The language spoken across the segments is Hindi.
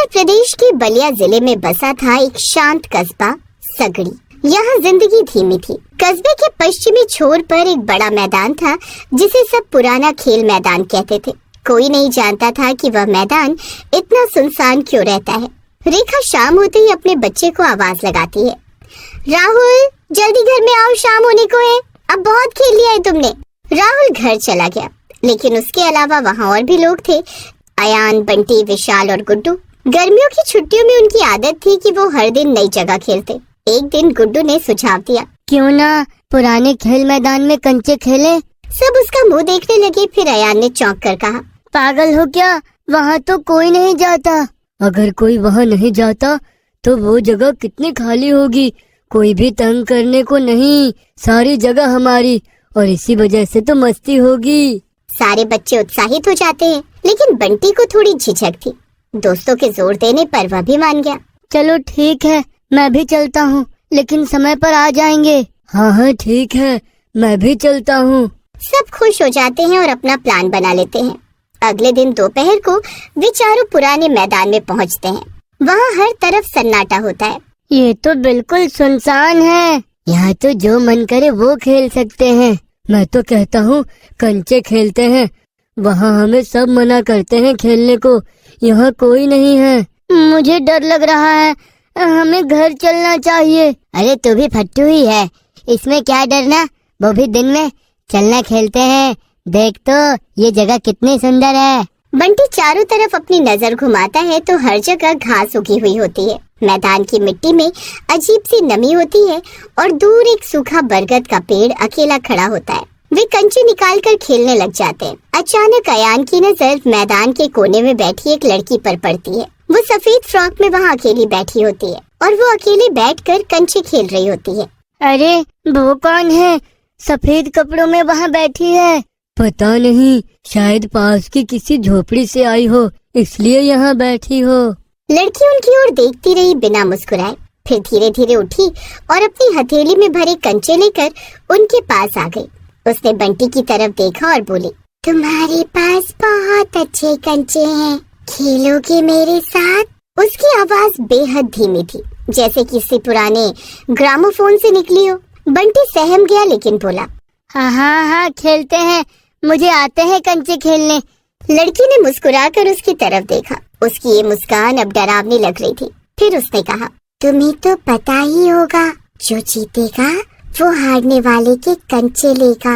प्रदेश के बलिया जिले में बसा था एक शांत कस्बा सगड़ी। यहाँ जिंदगी धीमी थी। कस्बे के पश्चिमी छोर पर एक बड़ा मैदान था जिसे सब पुराना खेल मैदान कहते थे। कोई नहीं जानता था कि वह मैदान इतना सुनसान क्यों रहता है। रेखा शाम होते ही अपने बच्चे को आवाज लगाती है, राहुल जल्दी घर में आओ, शाम होने को है, अब बहुत खेल लिया है तुमने। राहुल घर चला गया, लेकिन उसके अलावा वहाँ और भी लोग थे, अयान, बंटी, विशाल और गुड्डू। गर्मियों की छुट्टियों में उनकी आदत थी कि वो हर दिन नई जगह खेलते। एक दिन गुड्डू ने सुझाव दिया, क्यों ना पुराने खेल मैदान में कंचे खेलें? सब उसका मुंह देखने लगे। फिर अयान ने चौंक कर कहा, पागल हो क्या, वहाँ तो कोई नहीं जाता। अगर कोई वहाँ नहीं जाता तो वो जगह कितनी खाली होगी, कोई भी तंग करने को नहीं, सारी जगह हमारी, और इसी वजह से तो मस्ती होगी। सारे बच्चे उत्साहित हो जाते हैं, लेकिन बंटी को थोड़ी झिझक थी। दोस्तों के जोर देने पर वह भी मान गया। चलो ठीक है, मैं भी चलता हूँ, लेकिन समय पर आ जाएंगे। हाँ हाँ ठीक है, मैं भी चलता हूँ। सब खुश हो जाते हैं और अपना प्लान बना लेते हैं। अगले दिन दोपहर को वे चारों पुराने मैदान में पहुँचते हैं। वहाँ हर तरफ सन्नाटा होता है। ये तो बिल्कुल सुनसान है, यहाँ तो जो मन करे वो खेल सकते हैं। मैं तो कहता हूँ कंचे खेलते हैं, वहाँ हमें सब मना करते हैं खेलने को, यहाँ कोई नहीं है। मुझे डर लग रहा है, हमें घर चलना चाहिए। अरे तू भी फट्टू ही है, इसमें क्या डरना, वो भी दिन में। चलना खेलते हैं, देख तो ये जगह कितनी सुंदर है। बंटी चारों तरफ अपनी नजर घुमाता है तो हर जगह घास उगी हुई होती है। मैदान की मिट्टी में अजीब सी नमी होती है और दूर एक सूखा बरगद का पेड़ अकेला खड़ा होता है। वे कंचे निकाल कर खेलने लग जाते हैं। अचानक अयान की नजर मैदान के कोने में बैठी एक लड़की पर पड़ती है। वो सफेद फ्रॉक में वहाँ अकेली बैठी होती है और वो अकेले बैठकर कंचे खेल रही होती है। अरे वो कौन है, सफेद कपड़ों में वहाँ बैठी है? पता नहीं, शायद पास की किसी झोपड़ी से आई हो, इसलिए यहाँ बैठी हो। लड़की उनकी ओर देखती रही बिना मुस्कुराए, फिर धीरे धीरे उठी और अपनी हथेली में भरे कंचे लेकर उनके पास आ गई। उसने बंटी की तरफ देखा और बोली, तुम्हारे पास बहुत अच्छे कंचे हैं, खेलोगे मेरे साथ? उसकी आवाज बेहद धीमी थी, जैसे किसी पुराने ग्रामोफोन से निकली हो। बंटी सहम गया, लेकिन बोला, हाँ हाँ हाँ खेलते हैं, मुझे आते हैं कंचे खेलने। लड़की ने मुस्कुराकर उसकी तरफ देखा। उसकी ये मुस्कान अब डरावनी लग रही थी। फिर उसने कहा, तुम्हें तो पता ही होगा, जो जीतेगा वो हारने वाले के कंचे लेगा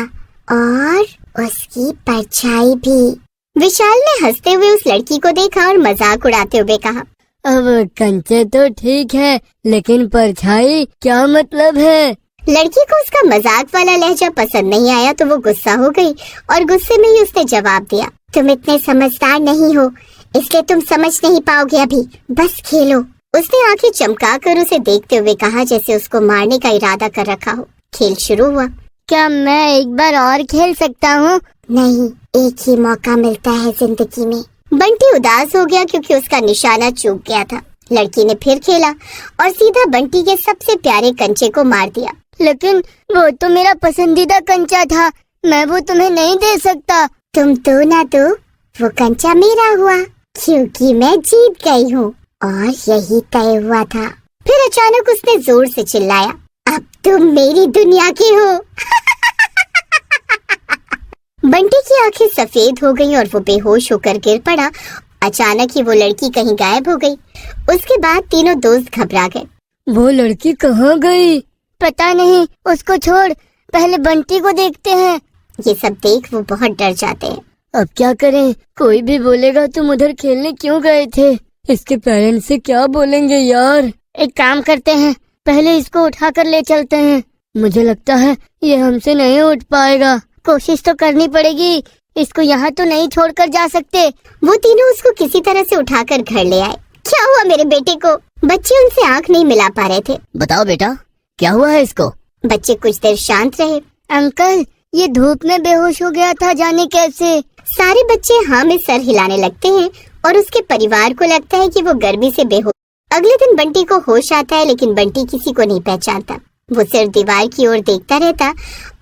और उसकी परछाई भी। विशाल ने हंसते हुए उस लड़की को देखा और मजाक उड़ाते हुए कहा, अब कंचे तो ठीक है, लेकिन परछाई क्या मतलब है? लड़की को उसका मजाक वाला लहजा पसंद नहीं आया तो वो गुस्सा हो गई और गुस्से में ही उसने जवाब दिया, तुम इतने समझदार नहीं हो, इसलिए तुम समझ नहीं पाओगे अभी, बस खेलो। उसने आंखें चमकाकर उसे देखते हुए कहा जैसे उसको मारने का इरादा कर रखा हो। खेल शुरू हुआ। क्या मैं एक बार और खेल सकता हूँ? नहीं, एक ही मौका मिलता है जिंदगी में। बंटी उदास हो गया क्योंकि उसका निशाना चूक गया था। लड़की ने फिर खेला और सीधा बंटी के सबसे प्यारे कंचे को मार दिया। लेकिन वो तो मेरा पसंदीदा कंचा था, मैं वो तुम्हें नहीं दे सकता। तुम तो ना दो, वो कंचा मेरा हुआ क्योंकि मैं जीत गई हूँ और यही तय हुआ था। फिर अचानक उसने जोर से चिल्लाया, अब तुम मेरी दुनिया के हो। बंटी की आंखें सफेद हो गईं और वो बेहोश होकर गिर पड़ा। अचानक ही वो लड़की कहीं गायब हो गई। उसके बाद तीनों दोस्त घबरा गए। वो लड़की कहाँ गई? पता नहीं, उसको छोड़, पहले बंटी को देखते हैं। ये सब देख वो बहुत डर जाते हैं। अब क्या करें, कोई भी बोलेगा तुम उधर खेलने क्यों गए थे। इसके पेरेंट्स से क्या बोलेंगे यार। एक काम करते हैं, पहले इसको उठा कर ले चलते हैं। मुझे लगता है ये हमसे नहीं उठ पाएगा। कोशिश तो करनी पड़ेगी, इसको यहाँ तो नहीं छोड़कर जा सकते। वो तीनों उसको किसी तरह से उठाकर घर ले आए। क्या हुआ मेरे बेटे को? बच्चे उनसे आंख नहीं मिला पा रहे थे। बताओ बेटा, क्या हुआ है इसको? बच्चे कुछ देर शांत रहे। अंकल, ये धूप में बेहोश हो गया था, जाने कैसे। सारे बच्चे हाँ में सर हिलाने लगते हैं और उसके परिवार को लगता है कि वो गर्मी से बेहोश। अगले दिन बंटी को होश आता है, लेकिन बंटी किसी को नहीं पहचानता। वो सिर्फ दीवार की ओर देखता रहता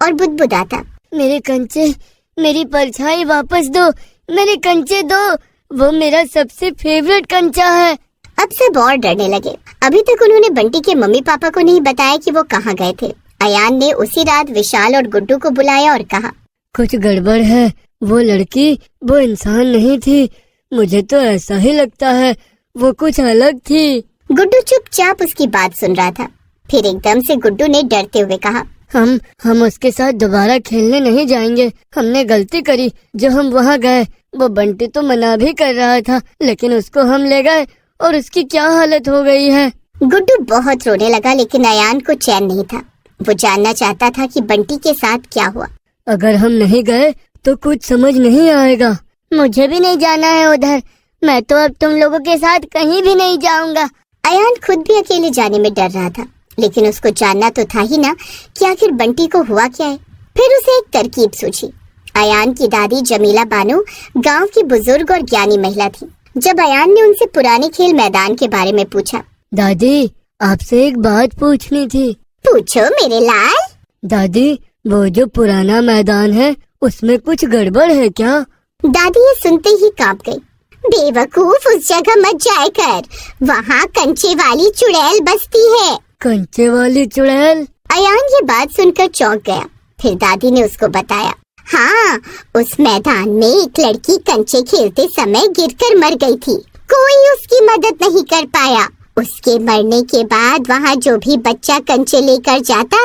और बुदबुदाता, मेरे कंचे, मेरी परछाई वापस दो, मेरे कंचे दो, वो मेरा सबसे फेवरेट कंचा है। अब सब और डरने लगे। अभी तक उन्होंने बंटी के मम्मी पापा को नहीं बताया कि वो कहाँ गए थे। अयान ने उसी रात विशाल और गुड्डू को बुलाया और कहा, कुछ गड़बड़ है, वो लड़की वो इंसान नहीं थी, मुझे तो ऐसा ही लगता है, वो कुछ अलग थी। गुड्डू चुपचाप उसकी बात सुन रहा था। फिर एकदम से गुड्डू ने डरते हुए कहा, हम उसके साथ दोबारा खेलने नहीं जाएंगे, हमने गलती करी जो हम वहाँ गए। वो बंटी तो मना भी कर रहा था, लेकिन उसको हम ले गए और उसकी क्या हालत हो गई है। गुड्डू बहुत रोने लगा, लेकिन अयान को चैन नहीं था। वो जानना चाहता था कि बंटी के साथ क्या हुआ। अगर हम नहीं गए तो कुछ समझ नहीं आएगा। मुझे भी नहीं जाना है उधर, मैं तो अब तुम लोगों के साथ कहीं भी नहीं जाऊंगा। अयान खुद भी अकेले जाने में डर रहा था, लेकिन उसको जानना तो था ही ना कि आखिर बंटी को हुआ क्या है। फिर उसे एक तरकीब सूझी। अयान की दादी जमीला बानो गांव की बुजुर्ग और ज्ञानी महिला थी। जब अयान ने उनसे पुराने खेल मैदान के बारे में पूछा, दादी आपसे एक बात पूछनी थी। पूछो मेरे लाल। दादी वो जो पुराना मैदान है उसमें कुछ गड़बड़ है क्या? दादी ये सुनते ही कांप गई। बेवकूफ, उस जगह मत जाया कर, वहाँ कंचे वाली चुड़ैल बसती है। कंचे वाली चुड़ैल? अयान ये बात सुनकर चौंक गया। फिर दादी ने उसको बताया, हाँ, उस मैदान में एक लड़की कंचे खेलते समय गिरकर मर गई थी। कोई उसकी मदद नहीं कर पाया। उसके मरने के बाद वहाँ जो भी बच्चा कंचे लेकर जाता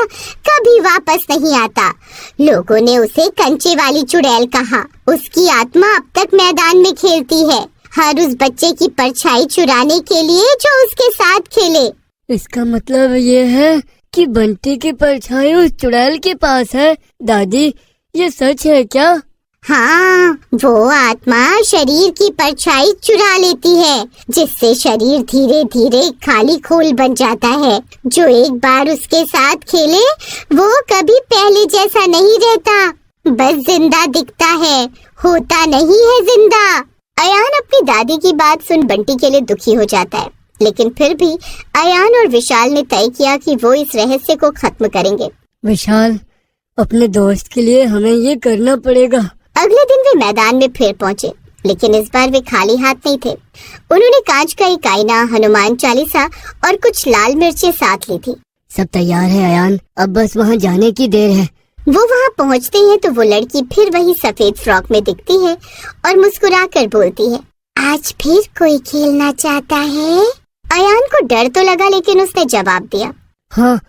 कभी वापस नहीं आता। लोगों ने उसे कंचे वाली चुड़ैल कहा। उसकी आत्मा अब तक मैदान में खेलती है, हर उस बच्चे की परछाई चुराने के लिए जो उसके साथ खेले। इसका मतलब ये है कि बंटी की परछाई उस चुड़ैल के पास है। दादी ये सच है क्या? हाँ, वो आत्मा शरीर की परछाई चुरा लेती है, जिससे शरीर धीरे धीरे खाली खोल बन जाता है। जो एक बार उसके साथ खेले वो कभी पहले जैसा नहीं रहता, बस जिंदा दिखता है, होता नहीं है जिंदा। अयान अपनी दादी की बात सुन बंटी के लिए दुखी हो जाता है, लेकिन फिर भी अयान और विशाल ने तय किया कि वो इस रहस्य को खत्म करेंगे। विशाल, अपने दोस्त के लिए हमें ये करना पड़ेगा। अगले दिन वे मैदान में फिर पहुंचे, लेकिन इस बार वे खाली हाथ नहीं थे। उन्होंने कांच का एक आईना, हनुमान चालीसा और कुछ लाल मिर्चें साथ ली थी। सब तैयार है अयान, अब बस वहाँ जाने की देर है। वो वहाँ पहुँचते हैं तो वो लड़की फिर वही सफेद फ्रॉक में दिखती है और मुस्कुराकर बोलती है, आज फिर कोई खेलना चाहता है? अयान को डर तो लगा, लेकिन उसने जवाब दिया, हाँ,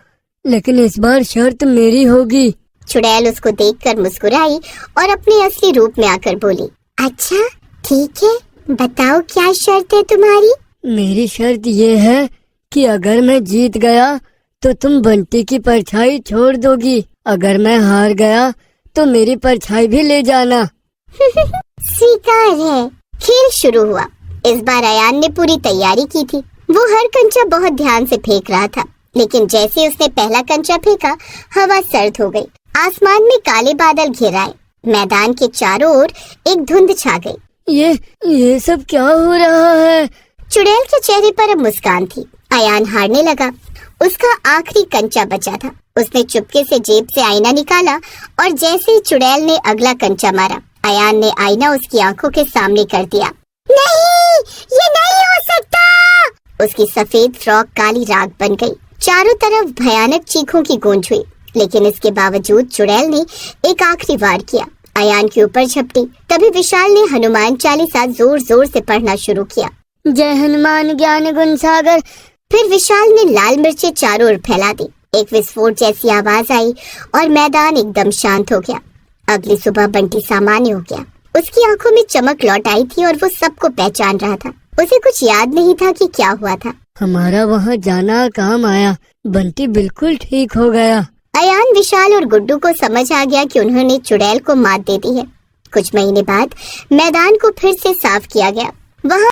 लेकिन इस बार शर्त मेरी होगी। चुड़ैल उसको देखकर मुस्कुराई और अपने असली रूप में आकर बोली, अच्छा ठीक है, बताओ क्या शर्त है तुम्हारी? मेरी शर्त ये है कि अगर मैं जीत गया तो तुम बंटी की परछाई छोड़ दोगी, अगर मैं हार गया तो मेरी परछाई भी ले जाना। स्वीकार है। खेल शुरू हुआ। इस बार अयान ने पूरी तैयारी की थी। वो हर कंचा बहुत ध्यान से फेंक रहा था, लेकिन जैसे उसने पहला कंचा फेंका, हवा सर्द हो गई। आसमान में काले बादल घिर आए। मैदान के चारों ओर एक धुंध छा गई। ये सब क्या हो रहा है? चुड़ैल के चेहरे पर अब मुस्कान थी। अयान हारने लगा। उसका आखिरी कंचा बचा था। उसने चुपके से जेब से आईना निकाला और जैसे ही चुड़ैल ने अगला कंचा मारा, अयान ने आईना उसकी आंखों के सामने कर दिया। नहीं, ये नहीं हो सकता। उसकी सफेद फ्रॉक काली राख बन गई। चारों तरफ भयानक चीखों की गूंज हुई, लेकिन इसके बावजूद चुड़ैल ने एक आखिरी वार किया। अयान के ऊपर झपटी। तभी विशाल ने हनुमान चालीसा जोर जोर से पढ़ना शुरू किया। जय हनुमान ज्ञान गुण सागर। फिर विशाल ने लाल मिर्चें चारों ओर फैला दी। एक विस्फोट जैसी आवाज आई और मैदान एकदम शांत हो गया। अगली सुबह बंटी सामान्य हो गया। उसकी आंखों में चमक लौट आई थी और वो सबको पहचान रहा था। उसे कुछ याद नहीं था कि क्या हुआ था। हमारा वहाँ जाना काम आया, बंटी बिल्कुल ठीक हो गया। अयान, विशाल और गुड्डू को समझ आ गया कि उन्होंने चुड़ैल को मात दे दी है। कुछ महीने बाद मैदान को फिर से साफ किया गया। वहाँ